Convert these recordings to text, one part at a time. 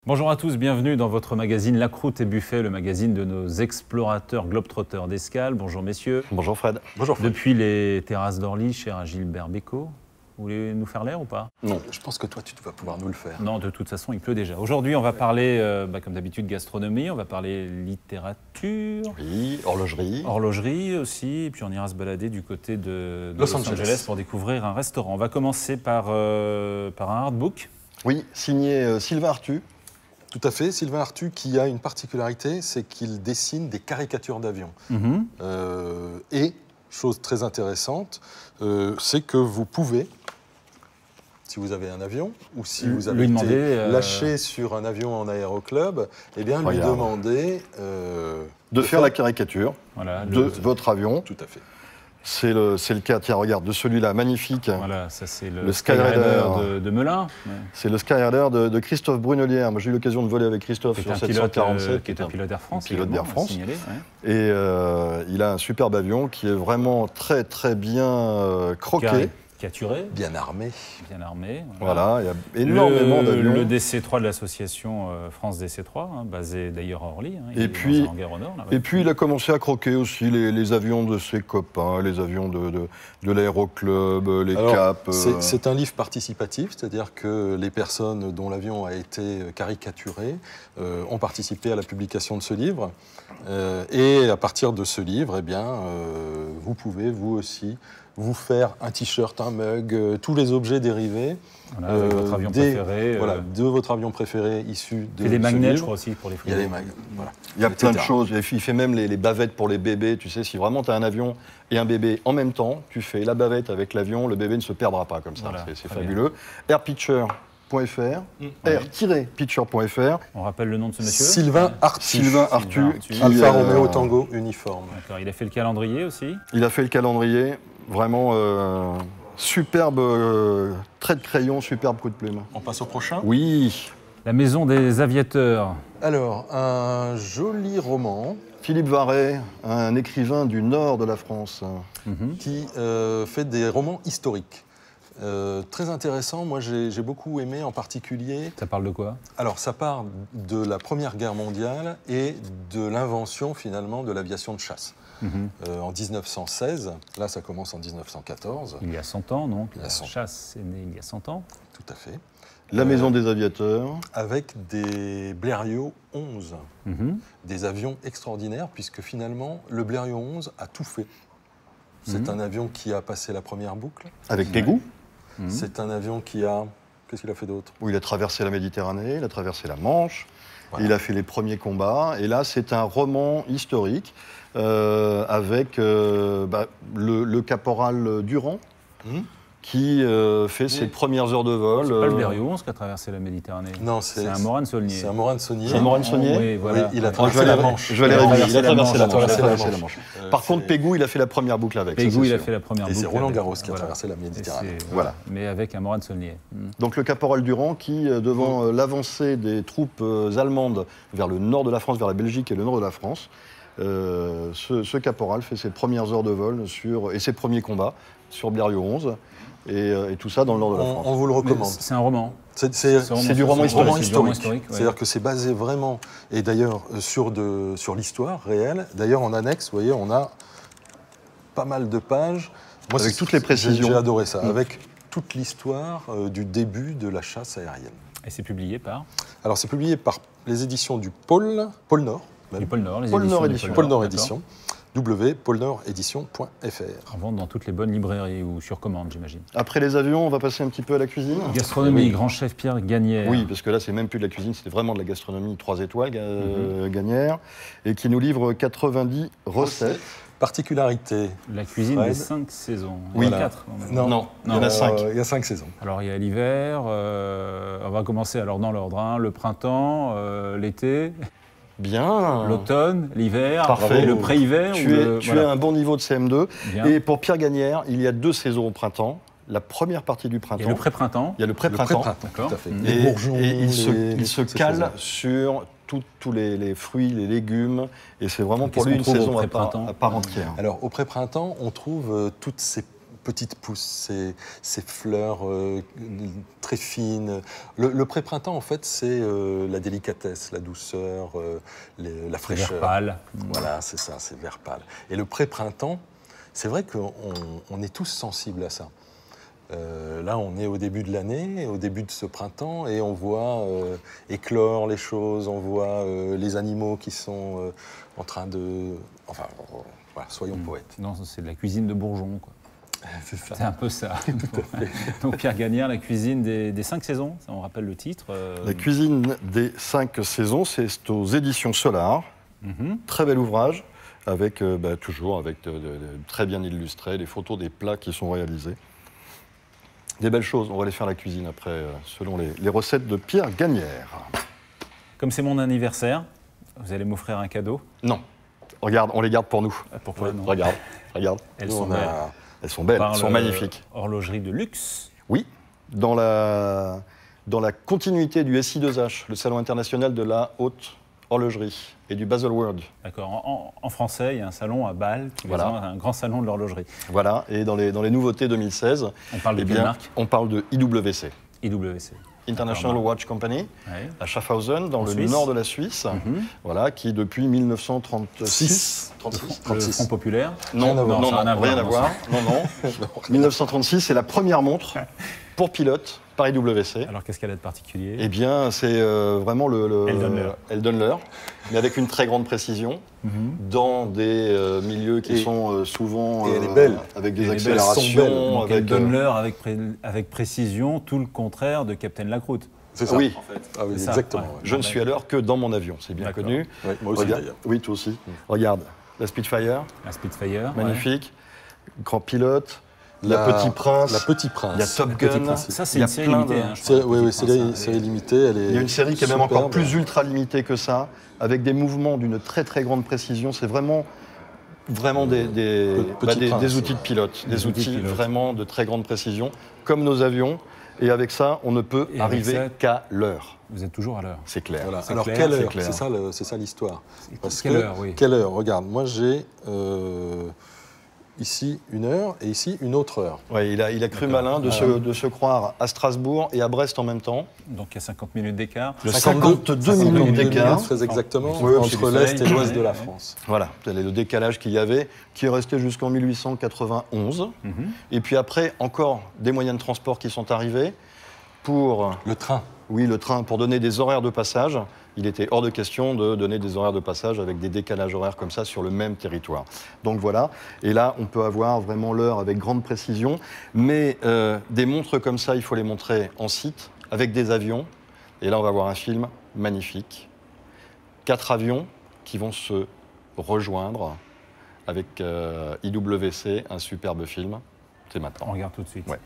Bonjour à tous, bienvenue dans votre magazine La Croûte et Buffet, le magazine de nos explorateurs globetrotters d'escale. Bonjour messieurs. Bonjour Fred. Bonjour Fred. Depuis les terrasses d'Orly, cher Gilbert Bécaud, vous voulez nous faire l'air ou pas? Non, je pense que toi tu vas pouvoir nous le faire. Non, de toute façon, il pleut déjà. Aujourd'hui, on va parler, comme d'habitude, gastronomie, on va parler littérature. Oui, horlogerie. Horlogerie aussi, et puis on ira se balader du côté de Los Angeles pour découvrir un restaurant. On va commencer par un artbook. Oui, signé Sylvain Artu. Tout à fait, Sylvain Artu qui a une particularité, c'est qu'il dessine des caricatures d'avions. Et, chose très intéressante, c'est que vous pouvez, si vous avez un avion, ou si vous avez été lâché sur un avion en aéroclub, eh bien lui demander... de faire la caricature de votre avion. Tout à fait. C'est le cas, tiens, regarde, de celui-là, magnifique. Voilà, ça c'est le Skyraider de Melun. Ouais. C'est le Skyraider de Christophe Brunelière. Moi, j'ai eu l'occasion de voler avec Christophe sur 747. Qui est un pilote Air France. Pilote d'Air France. Signalé, ouais. Et il a un superbe avion qui est vraiment très, très bien croqué. Caricaturé. Bien armé. Bien armé. Voilà, il y a énormément d'avions. Le DC-3 de l'association France DC-3, basé d'ailleurs à Orly. Et puis, en guerre au nord, là, et puis il a commencé à croquer aussi les avions de ses copains, les avions de l'aéroclub, les CAP. C'est un livre participatif, c'est-à-dire que les personnes dont l'avion a été caricaturé ont participé à la publication de ce livre. Et à partir de ce livre, eh bien, vous pouvez, vous aussi, vous faire un t-shirt, un mug, tous les objets dérivés. Voilà, avec votre avion préféré. Voilà, de votre avion préféré issu de. Il y a des magnets, je crois aussi, pour les frigo. Il y a des magnets, voilà. Il y a plein de choses. Il fait même les bavettes pour les bébés. Tu sais, si vraiment tu as un avion et un bébé en même temps, tu fais la bavette avec l'avion, le bébé ne se perdra pas comme ça. Voilà, c'est fabuleux. Airpitcher.fr, air-pitcher.fr. On rappelle le nom de ce monsieur? Sylvain Artu. Sylvain Artu. Alpha Romeo Tango uniforme. D'accord. Il a fait le calendrier aussi? Il a fait le calendrier. Vraiment superbe trait de crayon, superbe coup de plume. On passe au prochain? Oui. La maison des aviateurs. Alors, un joli roman. Philippe Varret, un écrivain du nord de la France. Qui fait des romans historiques. Très intéressant, moi j'ai beaucoup aimé en particulier. Ça parle de quoi? Alors ça part de la Première Guerre mondiale et de l'invention finalement de l'aviation de chasse. En 1916, là ça commence en 1914. Il y a 100 ans, non? Il y a La 100. chasse est née il y a 100 ans. Tout à fait. La maison des aviateurs. Avec des Blériot 11, des avions extraordinaires, puisque finalement le Blériot 11 a tout fait. C'est un avion qui a passé la première boucle. Avec Pégou. C'est un avion qui a... Qu'est-ce qu'il a fait d'autre? Où il a traversé la Méditerranée, il a traversé la Manche, Voilà. il a fait les premiers combats. Et là, c'est un roman historique avec le caporal Durand, qui fait ses premières heures de vol. C'est pas le Blériot 11 qui a traversé la Méditerranée. Non, c'est un Morane-Saulnier. C'est un Morane-Saulnier. C'est un Morane-Saulnier. Oui, voilà. Oui, il a traversé la Manche. Je vais aller réviser. Il a traversé la Manche. Manche. Par contre, Pégou, il a fait la première boucle avec. Pégou, il a fait la première Et boucle. c'est Roland Garros avec, qui a traversé la Méditerranée. Voilà. Mais avec un Morane-Saulnier. Donc le caporal Durand qui, devant l'avancée des troupes allemandes vers le nord de la France, vers la Belgique et le nord de la France, ce caporal fait ses premières heures de vol et ses premiers combats sur Blériot 11. Et tout ça dans le nord de la France. On vous le recommande. C'est un roman. C'est du roman historique. Ouais. C'est-à-dire que c'est basé vraiment, et d'ailleurs sur l'histoire réelle. D'ailleurs en annexe, vous voyez, on a pas mal de pages. Moi, avec toutes les précisions. J'ai adoré ça, avec toute l'histoire du début de la chasse aérienne. Et c'est publié par? Alors c'est publié par les éditions du Pôle Nord. Du Pôle Nord, les Pôle éditions Nord du Édition. Pôle Nord Édition. www.polnordedition.fr. En vente dans toutes les bonnes librairies ou sur commande, j'imagine. Après les avions, on va passer un petit peu à la cuisine. Gastronomie, grand chef Pierre Gagnère. Oui, parce que là, c'est même plus de la cuisine, c'était vraiment de la gastronomie 3 étoiles, Gagnère, et qui nous livre 90 recettes. Particularité. La cuisine des 5 saisons. Oui. Il y en a 4. Non, il y en a 5. Il y a 5 saisons. Alors il y a l'hiver, on va commencer alors dans l'ordre, hein, le printemps, l'été, Bien. l'automne, l'hiver, Parfait. le pré-hiver. Tu as un bon niveau de CM2. Bien. Et pour Pierre Gagnère, il y a 2 saisons au printemps. La première partie du printemps. Il y a le pré-printemps. Il y a le pré-printemps. D'accord. Tout à fait. Et, Les bourgeons, il se cale sur tous les fruits, les légumes. Et c'est vraiment pour Qu'est-ce lui une qu'on trouve saison au à part pré-printemps entière. Alors, au pré-printemps, on trouve toutes ces petites pousses, ces fleurs très fines. Le pré-printemps, en fait, c'est la délicatesse, la douceur, la fraîcheur. Vert pâle. Voilà, c'est ça, c'est vert pâle. Et le pré-printemps, c'est vrai qu'on est tous sensibles à ça. Là, on est au début de l'année, au début de ce printemps, et on voit éclore les choses, on voit les animaux qui sont en train de... Enfin, voilà, soyons poètes. Non, c'est de la cuisine de bourgeon, quoi. C'est ça. C'est un peu ça. Donc Pierre Gagnère, la cuisine des 5 saisons, ça on rappelle le titre. La cuisine des 5 saisons, c'est aux éditions Solar. Très bel ouvrage, avec toujours avec très bien illustré, les photos des plats qui sont réalisés. Des belles choses, on va aller faire la cuisine après, selon les recettes de Pierre Gagnère. Comme c'est mon anniversaire, vous allez m'offrir un cadeau. Non, regarde, on les garde pour nous. Pourquoi non? Regarde. Elles Nous, sont on belles. a- Elles sont belles, Par elles sont le magnifiques. Horlogerie de luxe. Oui, dans la continuité du SI2H, le Salon international de la haute horlogerie et du Baselworld. D'accord. En français, il y a un salon à Bâle, qui est Voilà. un grand salon de l'horlogerie. Voilà, et dans les nouveautés 2016, On parle de quelle marque? on parle de IWC, IWC. International D'accord. Watch Company, Ouais. à Schaffhausen, dans En le Suisse. nord de la Suisse, voilà, qui depuis 1936... Le Front Populaire. Non, Rien à voir. non, Ça a non, rien à voir. Non, non. 1936, c'est la première montre pour pilote par IWC. Alors qu'est-ce qu'elle a de particulier? Eh bien, c'est vraiment Elle donne l'heure. Elle donne l'heure, mais avec une très grande précision, dans des milieux qui Et- sont souvent et elle est belle. avec Et des les belles sont accélérations. belles. Donc elle avec, donne l'heure avec précision, tout le contraire de Captain Lacroute. C'est ça. oui, Ah oui, C'est ça, exactement. ouais. ouais. je ne suis à l'heure que dans mon avion, c'est bien D'accord. connu. Ouais, moi aussi, Regarde- d'ailleurs. Oui, toi aussi. Regarde, la Spitfire, La Spitfire. magnifique, grand pilote, la La Petit Prince, La Petit Prince. il y a Top Petit Gun, Prince. Ça, c'est il y a une série plein limitée. de- Hein, je crois, Oui, Petit oui, c'est Prince, la hein, série limitée. Elle est Il y a une série qui est même encore superbe. plus ultra limitée que ça, avec des mouvements d'une très très grande précision. C'est vraiment Petit Prince, des outils de pilote, des outils de pilote. vraiment de très grande précision, comme nos avions. Et avec ça, on ne peut Et avec arriver ça- qu'à l'heure. Vous êtes toujours à l'heure. C'est clair. Voilà. C'est Alors, clair, quelle c'est heure clair. C'est ça l'histoire. Parce Quelle que- heure, oui. Quelle heure Regarde, moi j'ai ici une heure et ici une autre heure. Ouais, il a cru D'accord. malin de se croire à Strasbourg et à Brest en même temps. Donc il y a 50 minutes d'écart. Le 52 minutes d'écart. Très exactement, Oui, c'est entre du l'Est et soleil. l'Ouest de la Ouais. France. Voilà, c'est le décalage qu'il y avait, qui est resté jusqu'en 1891. Et puis après, encore des moyens de transport qui sont arrivés pour... Le train. Oui, le train, pour donner des horaires de passage. Il était hors de question de donner des horaires de passage avec des décalages horaires comme ça sur le même territoire. Donc voilà, et là, on peut avoir vraiment l'heure avec grande précision. Mais des montres comme ça, il faut les montrer en site, avec des avions. Et là, on va voir un film magnifique. 4 avions qui vont se rejoindre avec IWC, un superbe film. C'est On maintenant. regarde tout de suite. Ouais.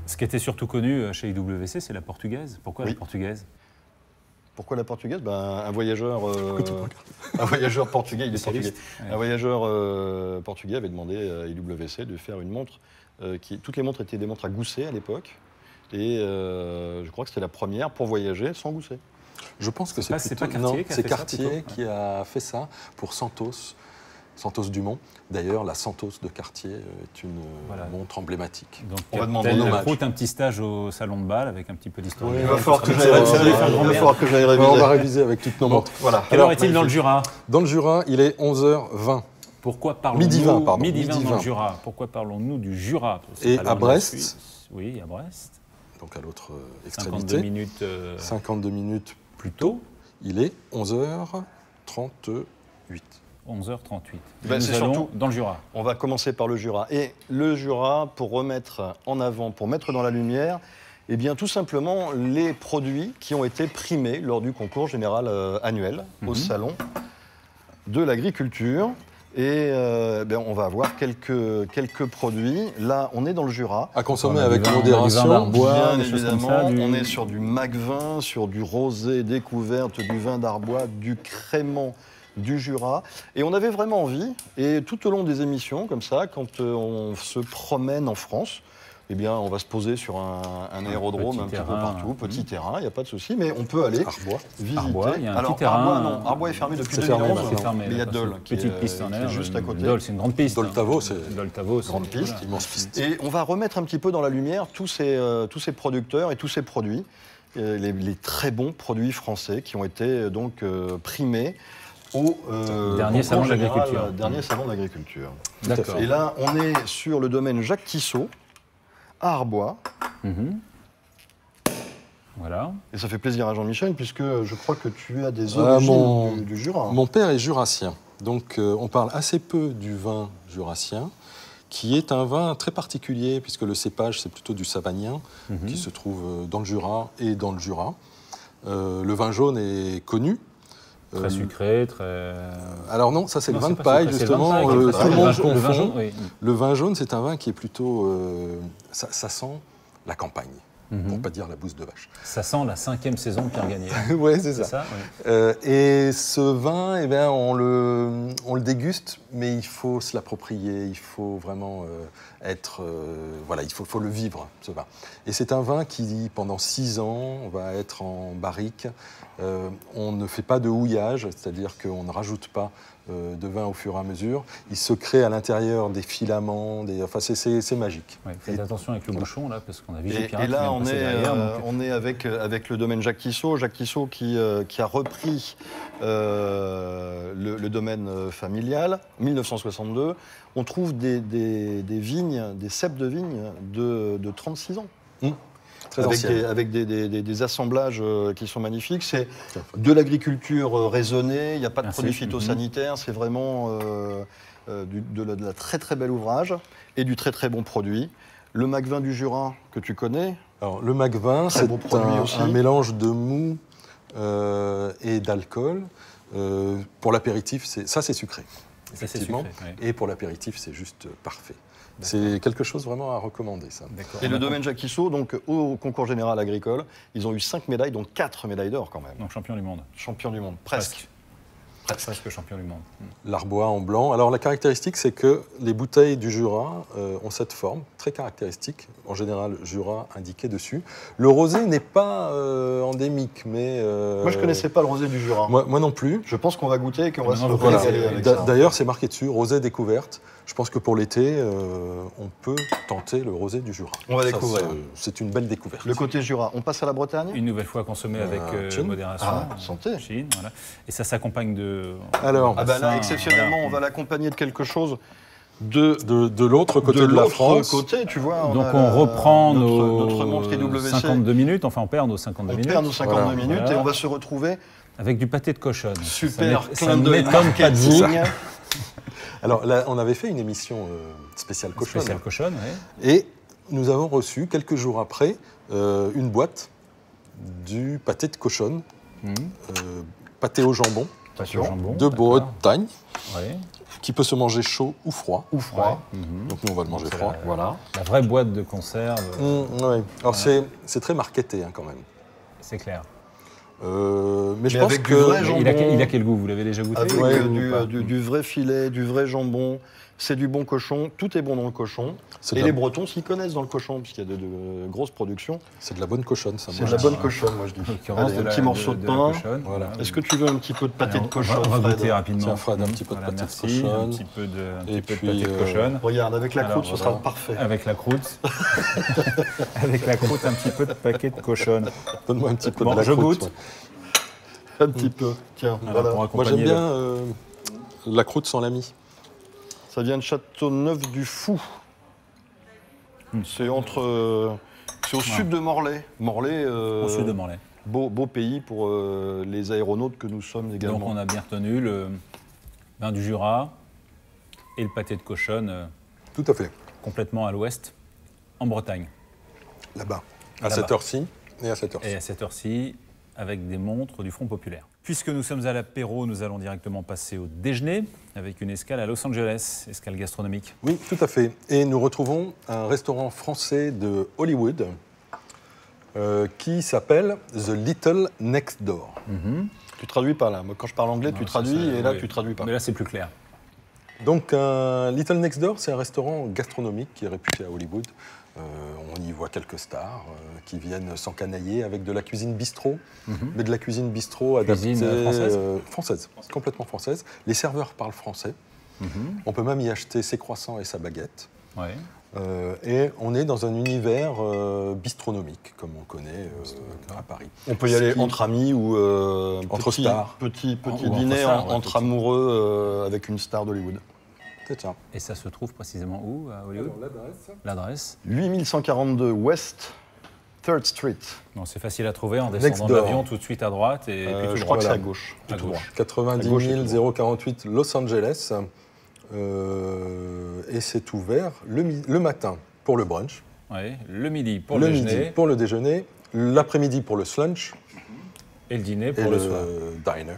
Ce qui était surtout connu chez IWC, c'est la portugaise. Pourquoi Oui. la portugaise? Pourquoi la portugaise? Un voyageur portugais, il est portugais. Ouais. Un voyageur portugais avait demandé à IWC de faire une montre. Toutes les montres étaient des montres à gousset à l'époque. Et je crois que c'était la première pour voyager sans gousset. Je pense que C'est pas Cartier qui a c'est fait ça, Cartier plutôt qui a fait ça pour Santos Dumont. D'ailleurs, la Santos de Cartier est une montre emblématique. Donc, On va demander un petit stage au salon de Bâle avec un petit peu d'histoire. Oui, Il va falloir que j'aille réviser. On va réviser avec toutes nos montres. Voilà. Quelle heure est-il dans le Jura? Dans le Jura, il est 11h20. Pourquoi parlons-nous Midi 20, pardon. Midi 20 Midi dans le 20. Jura. Pourquoi parlons-nous du Jura? C'est Et pas à loin de la Brest. Suisse. Oui, à Brest. Donc à l'autre 52 extrémité. minutes 52 minutes plus tôt. Il est 11h38. 11h38. Ben, Nous c'est allons surtout- dans le Jura. On va commencer par le Jura. Et le Jura, pour remettre en avant, pour mettre dans la lumière, eh bien, tout simplement les produits qui ont été primés lors du concours général annuel au Salon de l'agriculture. Et on va avoir quelques produits. Là, on est dans le Jura. À consommer On a avec du vin modération. d'Arbois, Bien des choses comme évidemment, ça, on est sur du Macvin, sur du rosé découverte, du vin d'Arbois, du crément du Jura. Et on avait vraiment envie, et tout au long des émissions, comme ça, quand on se promène en France, eh bien, on va se poser sur un aérodrome petit un petit peu terrain. partout, petit terrain, il n'y a pas de souci, mais on peut aller Arbois. visiter. Arbois, il y a un Alors, petit terrain. Arbois, non, Arbois est fermé depuis C'est fermé 2011, maintenant. C'est fermé, mais il y a d'accord, Dole, c'est une petite piste en qui air. est juste à côté. Dole, c'est une grande piste. Doltavo, c'est Doltavo, c'est grande piste. immense piste. Et on va remettre un petit peu dans la lumière tous ces producteurs et tous ces produits, les très bons produits français qui ont été donc primés au Dernier concours salon de général, l'agriculture. Dernier salon de l'agriculture. D'accord. Et là, on est sur le domaine Jacques Tissot, à Arbois. Mhm. Voilà. Et ça fait plaisir à Jean-Michel, puisque je crois que tu as des Ah, origines du Jura. Mon père est jurassien, donc on parle assez peu du vin jurassien, qui est un vin très particulier, puisque le cépage, c'est plutôt du savagnin, qui se trouve dans le Jura et dans le Jura. Le vin jaune est connu. Très sucré, très... Alors non, ça c'est le Non, vin de c'est pas paille, sucré, c'est le vin de justement. paille, Tout c'est le le monde vin- le vin jaune, confond. oui. Le vin jaune, c'est un vin qui est plutôt... ça sent la campagne, pour pas dire la bouse de vache. Ça sent la 5e saison de Pierre Gagné. Ouais, c'est C'est ça. ça, oui. Et ce vin, eh bien, on le déguste, mais il faut se l'approprier, il faut vraiment voilà, il faut le vivre, ce vin. Et c'est un vin qui, pendant 6 ans, va être en barrique. On ne fait pas de houillage, c'est-à-dire qu'on ne rajoute pas de vin au fur et à mesure. Il se crée à l'intérieur des filaments, enfin, c'est magique. Ouais, faites attention avec le bouchon, là, parce qu'on a vu Et, Pirate et là, qui vient on de passer est, derrière, donc- on est avec le domaine Jacques Tissot. Jacques Tissot qui a repris le domaine familial, 1962. On trouve des vignes, des ceps de vignes de 36 ans. Très ancienne. Avec des assemblages qui sont magnifiques. C'est de l'agriculture raisonnée, il n'y a pas de Merci. produits phytosanitaires, c'est vraiment de la très très bel ouvrage et du très très bon produit. Le Macvin du Jura, que tu connais, Alors, le Macvin, Très c'est beau produit aussi. un mélange de mou et d'alcool. Pour l'apéritif, ça c'est sucré. Ça, c'est Effectivement. sucré, oui. Et pour l'apéritif, c'est juste parfait. C'est quelque chose vraiment à recommander, ça. D'accord. et le domaine Jacques Tissot, donc au concours général agricole, ils ont eu 5 médailles, dont 4 médailles d'or quand même. Donc champion du monde. Champion du monde, presque. Presque champion du monde. L'Arbois en blanc. Alors la caractéristique, c'est que les bouteilles du Jura ont cette forme très caractéristique. En général, Jura indiqué dessus. Le rosé n'est pas endémique, mais... Moi, je ne connaissais pas le rosé du Jura. Moi non plus. Je pense qu'on va goûter et qu'on va se Maintenant, Voilà. régaler avec ça. D'ailleurs, c'est marqué dessus, rosé découverte. Je pense que pour l'été, on peut tenter le rosé du Jura. On va Ça, découvrir. c'est une belle découverte. Le côté Jura. On passe à la Bretagne. Une nouvelle fois consommé avec Chine. modération. Ah, santé. Chine, voilà. Et ça s'accompagne de... Alors, Ah bah là, Ça, exceptionnellement, voilà. on va l'accompagner de quelque chose de l'autre côté de la l'autre France. côté, tu vois. Donc a on reprend notre montre IWC. 52 minutes, enfin on perd nos 52 On minutes. perd nos 52 Voilà. minutes Voilà. et on va se retrouver. Avec du pâté de cochonne. Super Ça clin ne d'œil m'étonne pas de vous. marketing. Alors là, on avait fait une émission spéciale cochonne. Spécial cochonne, oui. Et nous avons reçu, quelques jours après, une boîte du pâté de cochonne, pâté au jambon, Attention. Jambon, de d'accord. Bretagne. Oui. qui peut se manger chaud ou froid. Ou froid. Donc nous, on va le manger froid. Voilà. La vraie boîte de conserve, Ouais. Alors c'est très marketé quand même. c'est clair. Mais je Mais pense avec que du vrai jambon. Il a quel goût? Vous l'avez déjà goûté? Avec Ouais, du vrai filet, du vrai jambon, c'est du bon cochon, tout est bon dans le cochon. C'est Et de les la- Bretons s'y connaissent dans le cochon, puisqu'il y a de grosses productions. c'est de la bonne cochonne, ça. C'est moi, de la je bonne dis. cochonne, moi je dis. En l'occurrence, Allez, de un la- petit morceau de la pain. cochonne. Voilà. Est-ce que tu veux un petit peu de pâté Alors, de cochon, on va Fred goûter rapidement. Tiens, Fred, un petit peu de pâté de merci. cochonne. Un petit peu de Et pâté puis, de cochonne. Regarde, avec la Alors, croûte, ce voilà. sera parfait. Avec la croûte. Avec la croûte, un petit peu de paquet de cochonne. Donne-moi un petit peu Bon, de la je croûte. goûte. ouais. Un petit peu. Tiens, Voilà, voilà. pour Moi, accompagner j'aime bien la croûte sans l'ami. Ça vient de Châteauneuf-du-Fou. C'est c'est au sud de Morlaix. Morlaix, au sud de Morlaix. beau pays pour les aéronautes que nous sommes également. Donc on a bien retenu le vin du Jura et le pâté de cochonne Tout à fait. complètement à l'ouest, en Bretagne. Là-bas. À Là-bas. cette heure-ci et à cette heure-ci. Et à cette heure-ci, avec des montres du Front populaire. Puisque nous sommes à l'apéro, nous allons directement passer au déjeuner avec une escale à Los Angeles, escale gastronomique. Oui, tout à fait. Et nous retrouvons un restaurant français de Hollywood qui s'appelle The Little Next Door. Tu traduis pas là. Moi, quand je parle anglais, Non, tu ça, traduis ça, et là, oui. tu traduis pas. Mais là, c'est plus clair. Donc, Little Next Door, c'est un restaurant gastronomique qui est réputé à Hollywood. On y voit quelques stars qui viennent s'encanailler avec de la cuisine bistrot, mais de la cuisine bistrot adaptée Cuisine française française, complètement française. Les serveurs parlent français. On peut même y acheter ses croissants et sa baguette. Ouais. Et on est dans un univers bistronomique, comme on connaît à Paris. On peut y Ce aller qui- entre amis ou Entre stars. petit Ou entre dîner stars, ouais, entre effectivement. amoureux avec une star d'Hollywood. C'est ça. Et ça se trouve précisément où, à Hollywood? L'adresse? 8142 West 3rd Street. Non, c'est facile à trouver en Next descendant de door. l'avion tout de suite à droite et puis tout Je droit. crois que c'est Voilà. à gauche. À tout gauche. droit. 90 À gauche et tout 048 Los Angeles. Et c'est ouvert le matin pour le brunch, Ouais, le midi pour le le midi déjeuner pour le déjeuner, l'après-midi pour le slunch et le dîner et pour le soir. diner.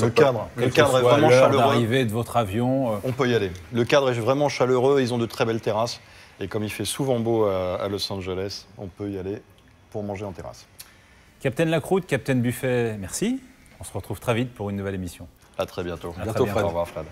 Le cadre Quelle est vraiment que soit l'heure chaleureux. d'arrivée de votre avion. On peut y aller. Le cadre est vraiment chaleureux, ils ont de très belles terrasses. Et comme il fait souvent beau à Los Angeles, on peut y aller pour manger en terrasse. Captain Lacroute, Captain Buffet, merci. On se retrouve très vite pour une nouvelle émission. À très bientôt. À très bientôt. Au revoir Fred.